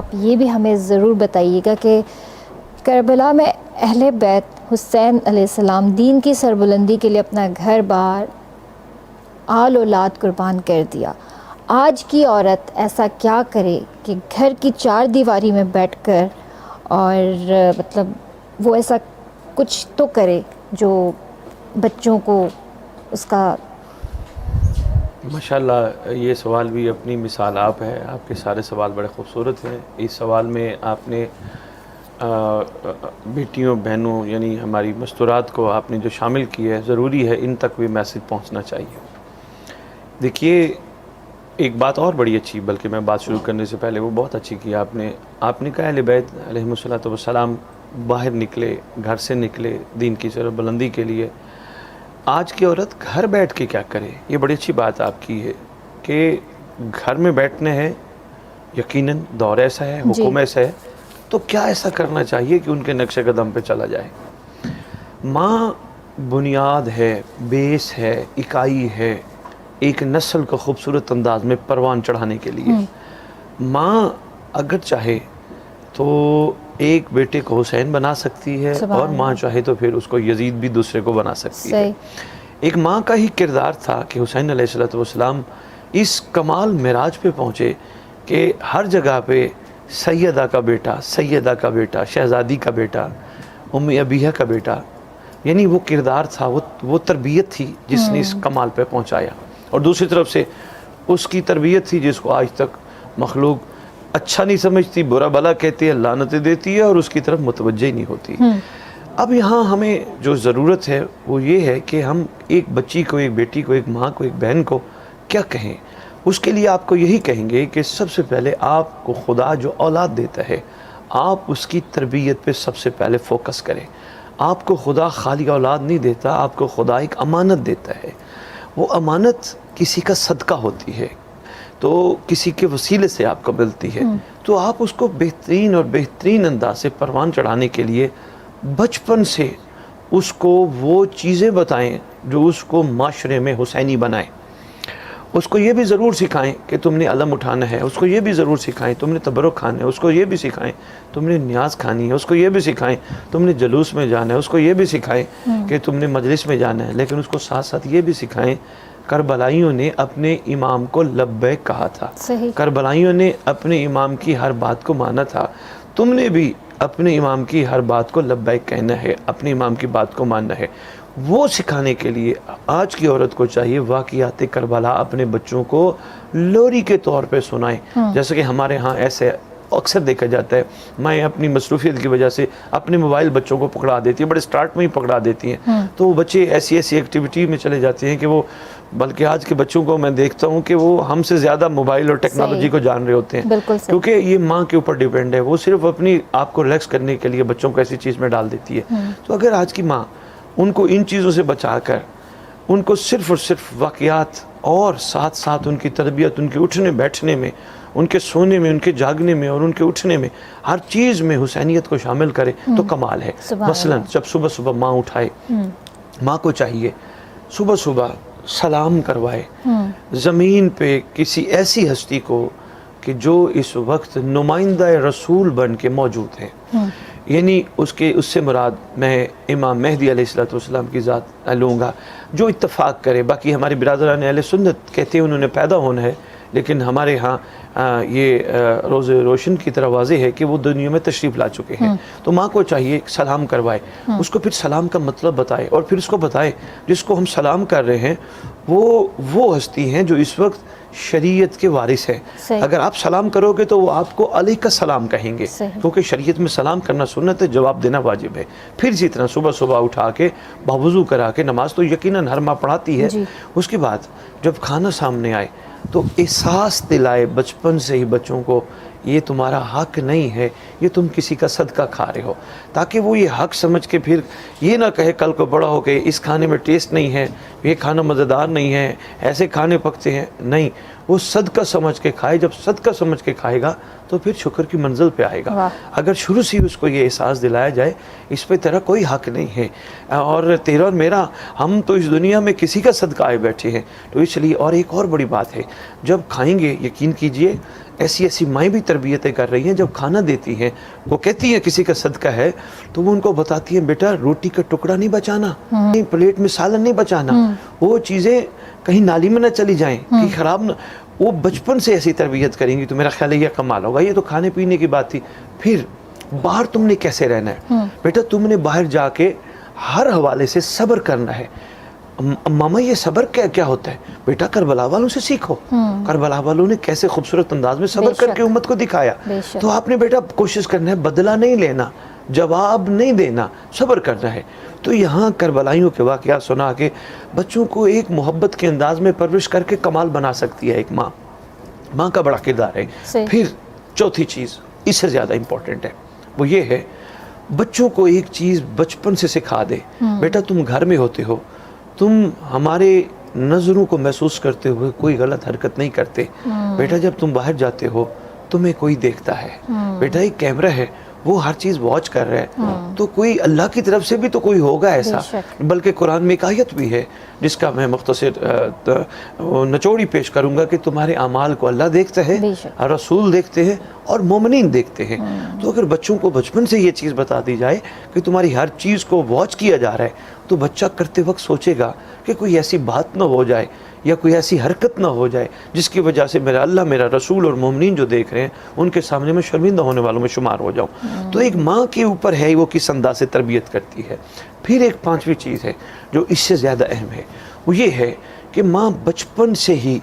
آپ یہ بھی ہمیں ضرور بتائیے گا کہ کربلا میں اہل بیت حسین علیہ السلام دین کی سربلندی کے لیے اپنا گھر بار آل اولاد قربان کر دیا. آج کی عورت ایسا کیا کرے کہ گھر کی چار دیواری میں بیٹھ کر اور مطلب وہ ایسا کچھ تو کرے جو بچوں کو اس کا. ماشاءاللہ یہ سوال بھی اپنی مثال آپ ہے. آپ کے سارے سوال بڑے خوبصورت ہیں. اس سوال میں آپ نے بیٹیوں بہنوں یعنی ہماری مستورات کو آپ نے جو شامل کیا ہے، ضروری ہے ان تک بھی میسج پہنچنا چاہیے. دیکھیے ایک بات اور بڑی اچھی، بلکہ میں بات شروع کرنے سے پہلے وہ بہت اچھی کی آپ نے کہا اہل بیت علیہم الصلوۃ والسلام باہر نکلے، گھر سے نکلے دین کی سر بلندی کے لیے. آج کی عورت گھر بیٹھ کے کیا کرے؟ یہ بڑی اچھی بات آپ کی ہے کہ گھر میں بیٹھنے ہیں. یقیناً دور ایسا ہے، حکم ایسا ہے، تو کیا ایسا کرنا چاہیے کہ ان کے نقش قدم پہ چلا جائے. ماں بنیاد ہے، بیس ہے، اکائی ہے ایک نسل کو خوبصورت انداز میں پروان چڑھانے کے لیے. ماں اگر چاہے تو ایک بیٹے کو حسین بنا سکتی ہے، اور ماں چاہے تو پھر اس کو یزید بھی دوسرے کو بنا سکتی ہے. ایک ماں کا ہی کردار تھا کہ حسین علیہ السلام اس کمال معراج پہ پہنچے کہ ہر جگہ پہ سیدہ کا بیٹا، شہزادی کا بیٹا، ام ابیہ کا بیٹا، یعنی وہ کردار تھا، وہ تربیت تھی جس نے اس کمال پہ پہنچایا. اور دوسری طرف سے اس کی تربیت تھی جس کو آج تک مخلوق اچھا نہیں سمجھتی، برا بلا کہتی ہے، لعنتیں دیتی ہے، اور اس کی طرف متوجہ ہی نہیں ہوتی. اب یہاں ہمیں جو ضرورت ہے وہ یہ ہے کہ ہم ایک بچی کو، ایک بیٹی کو، ایک ماں کو، ایک بہن کو کیا کہیں. اس کے لیے آپ کو یہی کہیں گے کہ سب سے پہلے آپ کو خدا جو اولاد دیتا ہے، آپ اس کی تربیت پہ سب سے پہلے فوکس کریں. آپ کو خدا خالی اولاد نہیں دیتا، آپ کو خدا ایک امانت دیتا ہے. وہ امانت کسی کا صدقہ ہوتی ہے، تو کسی کے وسیلے سے آپ کو ملتی ہے. تو آپ اس کو بہترین اور بہترین انداز سے پروان چڑھانے کے لیے بچپن سے اس کو وہ چیزیں بتائیں جو اس کو معاشرے میں حسینی بنائیں. اس کو یہ بھی ضرور سکھائیں کہ تم نے علم اٹھانا ہے. اس کو یہ بھی ضرور سکھائیں تم نے تبرک کھانا ہے. اس کو یہ بھی سکھائیں تم نے نیاز کھانی ہے. اس کو یہ بھی سکھائیں تم نے جلوس میں جانا ہے. اس کو یہ بھی سکھائیں کہ تم نے مجلس میں جانا ہے. لیکن اس کو ساتھ ساتھ یہ بھی سکھائیں، کربلائیوں نے اپنے امام کو لبیک کہا تھا. کربلائیوں نے اپنے امام کی ہر بات کو مانا تھا. تم نے بھی اپنے امام کی ہر بات کو لبیک کہنا ہے، اپنے امام کی بات کو ماننا ہے. وہ سکھانے کے لیے آج کی عورت کو چاہیے واقعات کربلا اپنے بچوں کو لوری کے طور پہ سنائیں. جیسے کہ ہمارے ہاں ایسے اکثر دیکھا جاتا ہے، میں اپنی مصروفیت کی وجہ سے اپنے موبائل بچوں کو پکڑا دیتی ہے، بڑے سٹارٹ میں ہی پکڑا دیتی ہیں. تو وہ بچے ایسی ایکٹیویٹی میں چلے جاتے ہیں کہ وہ، بلکہ آج کے بچوں کو میں دیکھتا ہوں کہ وہ ہم سے زیادہ موبائل اور ٹیکنالوجی کو جان رہے ہوتے ہیں، کیونکہ یہ ماں کے اوپر ڈیپینڈ ہے. وہ صرف اپنی آپ کو ریلیکس کرنے کے لیے بچوں کو ایسی چیز میں ڈال دیتی ہے. تو اگر آج کی ماں ان کو ان چیزوں سے بچا کر ان کو صرف اور صرف واقعات اور ساتھ ساتھ ان کی تربیت، ان کے اٹھنے بیٹھنے میں، ان کے سونے میں، ان کے جاگنے میں اور ان کے اٹھنے میں، ہر چیز میں حسینیت کو شامل کرے تو کمال ہے. مثلا جب صبح صبح ماں اٹھائے، ماں کو چاہیے صبح صبح سلام کروائے زمین پہ کسی ایسی ہستی کو کہ جو اس وقت نمائندہ رسول بن کے موجود ہیں. یعنی اس سے مراد میں امام مہدی علیہ السلام کی ذات لوں گا، جو اتفاق کرے. باقی ہمارے برادران اہل سنت کہتے ہیں انہوں نے پیدا ہونا ہے، لیکن ہمارے ہاں یہ روز روشن کی طرح واضح ہے کہ وہ دنیا میں تشریف لا چکے ہیں. تو ماں کو چاہیے سلام کروائے، اس کو پھر سلام کا مطلب بتائے، اور پھر اس کو بتائے جس کو ہم سلام کر رہے ہیں وہ ہستی ہیں جو اس وقت شریعت کے وارث ہیں. اگر آپ سلام کرو گے تو وہ آپ کو علیہ کا سلام کہیں گے، کیونکہ شریعت میں سلام کرنا سنت ہے، جواب دینا واجب ہے. پھر اسی طرح صبح صبح اٹھا کے باوضو کرا کے نماز تو یقیناً ہر ماں پڑھاتی ہے. اس کے بعد جب کھانا سامنے آئے تو احساس دلائے بچپن سے ہی بچوں کو، یہ تمہارا حق نہیں ہے، یہ تم کسی کا صدقہ کھا رہے ہو، تاکہ وہ یہ حق سمجھ کے پھر یہ نہ کہے کل کو بڑا ہو کے اس کھانے میں ٹیسٹ نہیں ہے، یہ کھانا مزیدار نہیں ہے، ایسے کھانے پکتے ہیں. نہیں، وہ صدقہ سمجھ کے کھائے. جب صدقہ سمجھ کے کھائے گا تو پھر شکر کی منزل پہ آئے گا. اگر شروع سے اس کو یہ احساس دلایا جائے اس پہ تیرا کوئی حق نہیں ہے اور تیرا اور میرا, ہم تو اس دنیا میں کسی کا صدقہ آئے بیٹھے ہیں. تو اس لیے, اور ایک اور بڑی بات ہے, جب کھائیں گے یقین کیجئے ایسی ایسی مائیں بھی تربیتیں کر رہی ہیں, جب کھانا دیتی ہیں وہ کہتی ہیں کسی کا صدقہ ہے تو وہ ان کو بتاتی ہیں بیٹا روٹی کا ٹکڑا نہیں بچانا, پلیٹ میں سالن نہیں بچانا, وہ چیزیں کہیں نالی میں نہ چلی جائیں, کہیں خراب نہ. وہ بچپن سے ایسی تربیت کریں گی تو میرا خیال ہے یہ کمال ہوگا. یہ تو کھانے پینے کی بات تھی. پھر باہر تم نے کیسے رہنا ہے بیٹا, تم نے باہر جا کے ہر حوالے سے صبر کرنا ہے. ماما یہ صبر کیا ہوتا ہے؟ بیٹا کربلا والوں سے سیکھو. کربلا والوں نے کیسے خوبصورت انداز میں صبر کر کے امت کو دکھایا. تو آپ نے بیٹا کوشش کرنا ہے, بدلہ نہیں لینا, جواب نہیں دینا, صبر کرنا ہے. تو یہاں کربلائیوں کے واقعات سنا کے بچوں کو ایک محبت کے انداز میں پرورش کر کے کمال بنا سکتی ہے ایک ماں. ماں کا بڑا کردار ہے. پھر چوتھی چیز اس سے زیادہ امپورٹنٹ ہے, وہ یہ ہے بچوں کو ایک چیز بچپن سے سکھا دے. بیٹا تم گھر میں ہوتے ہو, تم ہمارے نظروں کو محسوس کرتے ہوئے کوئی غلط حرکت نہیں کرتے. بیٹا جب تم باہر جاتے ہو تمہیں کوئی دیکھتا ہے. بیٹا ایک کیمرہ ہے, وہ ہر چیز واچ کر رہا ہے, تو کوئی اللہ کی طرف سے بھی تو کوئی ہوگا ایسا. بلکہ قرآن میں ایک آیت بھی ہے جس کا میں مختصر نچوڑی پیش کروں گا کہ تمہارے اعمال کو اللہ دیکھتا ہے, رسول دیکھتے ہیں اور مومنین دیکھتے ہیں. تو اگر بچوں کو بچپن سے یہ چیز بتا دی جائے کہ تمہاری ہر چیز کو واچ کیا جا رہا ہے تو بچہ کرتے وقت سوچے گا کہ کوئی ایسی بات نہ ہو جائے یا کوئی ایسی حرکت نہ ہو جائے جس کی وجہ سے میرا اللہ, میرا رسول اور مومنین جو دیکھ رہے ہیں ان کے سامنے میں شرمندہ ہونے والوں میں شمار ہو جاؤں. تو ایک ماں کے اوپر ہے وہ کس انداز سے تربیت کرتی ہے. پھر ایک پانچویں چیز ہے جو اس سے زیادہ اہم ہے, وہ یہ ہے کہ ماں بچپن سے ہی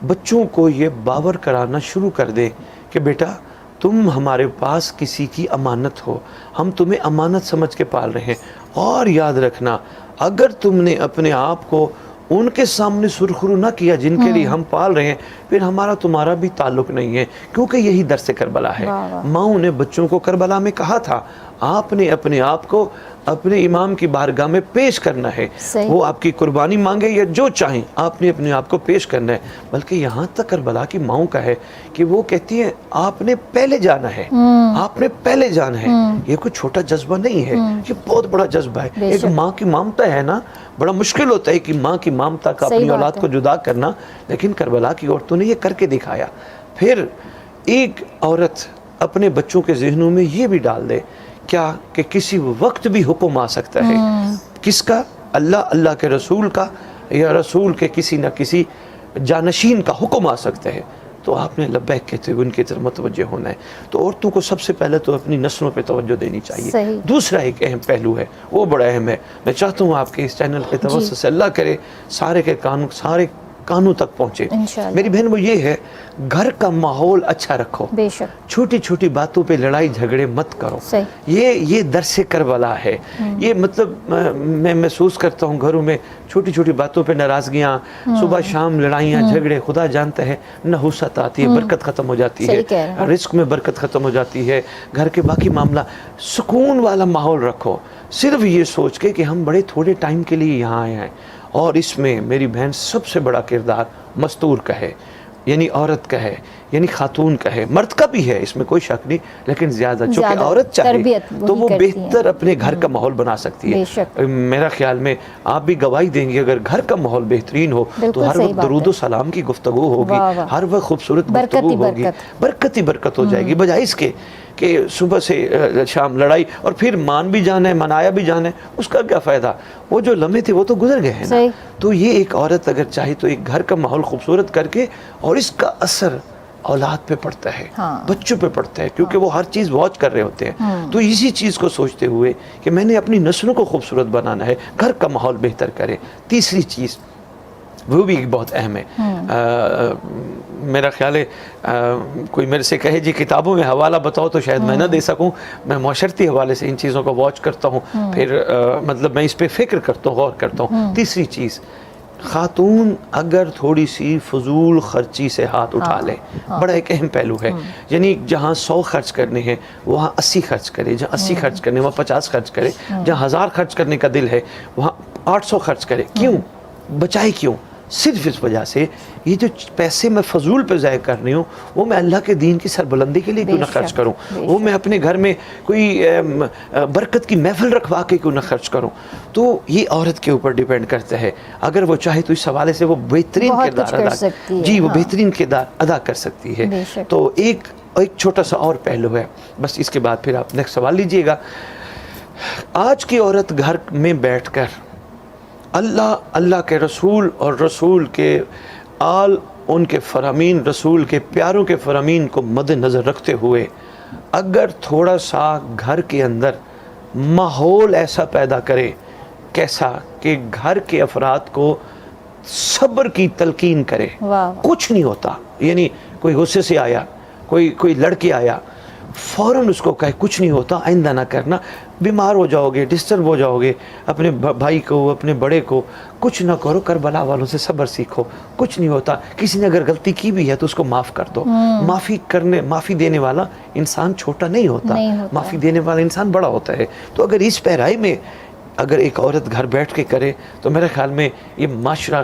بچوں کو یہ باور کرانا شروع کر دے کہ بیٹا تم ہمارے پاس کسی کی امانت ہو, ہم تمہیں امانت سمجھ کے پال رہے ہیں. اور یاد رکھنا اگر تم نے اپنے آپ کو ان کے سامنے سرخرو نہ کیا جن کے لیے ہم پال رہے ہیں, پھر ہمارا تمہارا بھی تعلق نہیں ہے, کیونکہ یہی درس کربلا ہے. ماؤں نے بچوں کو کربلا میں کہا تھا آپ نے اپنے آپ کو اپنے امام کی بارگاہ میں پیش کرنا ہے. وہ آپ کی قربانی مانگے یا جو چاہیں, آپ نے اپنے آپ کو پیش کرنا ہے. بلکہ یہاں تک کربلا کی ماؤں کا ہے کہ وہ کہتی ہیں آپ نے پہلے جانا ہے, آپ نے پہلے جانا ہے. یہ کوئی چھوٹا جذبہ نہیں ہے, یہ بہت بڑا جذبہ ہے. ایک ماں کی مامتا ہے نا, بڑا مشکل ہوتا ہے کہ ماں کی مامتا کا اپنی اولاد کو جدا کرنا, لیکن کربلا کی عورتوں نے یہ کر کے دکھایا. پھر ایک عورت اپنے بچوں کے ذہنوں میں یہ بھی ڈال دے کیا کہ کسی وقت بھی حکم آ سکتا ہے. کس کا؟ اللہ کے رسول کا, یا رسول کے کسی نہ کسی جانشین کا حکم آ سکتا ہے. تو آپ نے لبیک کہتے ہوئے ان کی طرف متوجہ ہونا ہے. تو عورتوں کو سب سے پہلے تو اپنی نسلوں پہ توجہ دینی چاہیے. دوسرا ایک اہم پہلو ہے, وہ بڑا اہم ہے. میں چاہتا ہوں آپ کے اس چینل کے توسط سے اللہ کرے سارے کانوں تک پہنچے. میری بہن وہ یہ ہے, گھر کا ماحول اچھا رکھو, چھوٹی چھوٹی باتوں پہ لڑائی جھگڑے مت کرو. یہ درس کربلا ہے. یہ مطلب میں محسوس کرتا ہوں گھروں میں چھوٹی چھوٹی باتوں پہ ناراضگیاں, صبح شام لڑائیاں جھگڑے, خدا جانتا ہے نحوست آتی ہے, برکت ختم ہو جاتی ہے, رزق میں برکت ختم ہو جاتی ہے. گھر کے باقی معاملہ سکون والا ماحول رکھو, صرف یہ سوچ کے کہ ہم بڑے تھوڑے ٹائم کے لیے یہاں آئے ہیں. اور اس میں میری بہن سب سے بڑا کردار مستور کا ہے, یعنی عورت کا ہے, یعنی خاتون کا ہے. مرد کا بھی ہے, اس میں کوئی شک نہیں, لیکن زیادہ چونکہ عورت چاہے تو وہ بہتر اپنے گھر کا ماحول بنا سکتی ہے. میرا خیال میں آپ بھی گواہی دیں گے, اگر گھر کا ماحول بہترین ہو تو ہر وقت درود و سلام کی گفتگو ہوگی, ہر وقت خوبصورت گفتگو ہوگی, برکت ہی برکت ہو جائے گی. بجائے اس کے کہ صبح سے شام لڑائی اور پھر مان بھی جانا ہے, منایا بھی جانا ہے, اس کا کیا فائدہ؟ وہ جو لمحے تھے وہ تو گزر گئے ہیں نا. تو یہ ایک عورت اگر چاہے تو ایک گھر کا ماحول خوبصورت کر کے, اور اس کا اثر اولاد پہ پڑتا ہے, بچوں پہ پڑتا ہے, کیونکہ وہ ہر چیز واچ کر رہے ہوتے ہیں. تو اسی چیز کو سوچتے ہوئے کہ میں نے اپنی نسلوں کو خوبصورت بنانا ہے, گھر کا ماحول بہتر کرے. تیسری چیز وہ بھی بہت اہم ہے. میرا خیال ہے کوئی میرے سے کہے جی کتابوں میں حوالہ بتاؤ تو شاید میں نہ دے سکوں, میں معاشرتی حوالے سے ان چیزوں کو واچ کرتا ہوں, پھر مطلب میں اس پہ فکر کرتا ہوں, غور کرتا ہوں. تیسری چیز, خاتون اگر تھوڑی سی فضول خرچی سے ہاتھ اٹھا لے, بڑا ایک اہم پہلو ہے. یعنی جہاں 100 خرچ کرنے ہیں وہاں 80 خرچ کرے, جہاں 80 خرچ کرنے وہاں 50 خرچ کرے, جہاں 1000 خرچ کرنے کا دل ہے وہاں 800 خرچ کرے. کیوں؟ بچائے کیوں؟ صرف اس وجہ سے یہ جو پیسے میں فضول پہ ضائع کر رہی ہوں وہ میں اللہ کے دین کی سربلندی کے لیے کیوں نہ خرچ کروں، وہ میں اپنے گھر میں کوئی برکت کی محفل رکھوا کے کیوں نہ خرچ کروں. تو یہ عورت کے اوپر ڈیپینڈ کرتا ہے. اگر وہ چاہے تو اس حوالے سے وہ بہترین کردار ادا جی وہ بہترین کردار ادا کر سکتی ہے. تو ایک چھوٹا سا اور پہلو ہے، بس اس کے بعد پھر آپ نیکسٹ سوال لیجئے گا. آج کی عورت گھر میں بیٹھ کر اللہ کے رسول اور رسول کے آل، ان کے فرامین، رسول کے پیاروں کے فرامین کو مد نظر رکھتے ہوئے اگر تھوڑا سا گھر کے اندر ماحول ایسا پیدا کرے، کیسا کہ گھر کے افراد کو صبر کی تلقین کرے. کچھ نہیں ہوتا، یعنی کوئی غصے سے آیا، کوئی لڑکے آیا، فوراً اس کو کہے کچھ نہیں ہوتا، آئندہ نہ کرنا، بیمار ہو جاؤ گے، ڈسٹرب ہو جاؤ گے، اپنے بھائی کو، اپنے بڑے کو کچھ نہ کرو، کربلا والوں سے صبر سیکھو، کچھ نہیں ہوتا. کسی نے اگر غلطی کی بھی ہے تو اس کو معاف کر دو. معافی دینے والا انسان چھوٹا نہیں ہوتا، معافی دینے والا انسان بڑا ہوتا ہے. تو اگر اس پیرائی میں اگر ایک عورت گھر بیٹھ کے کرے تو میرے خیال میں یہ معاشرہ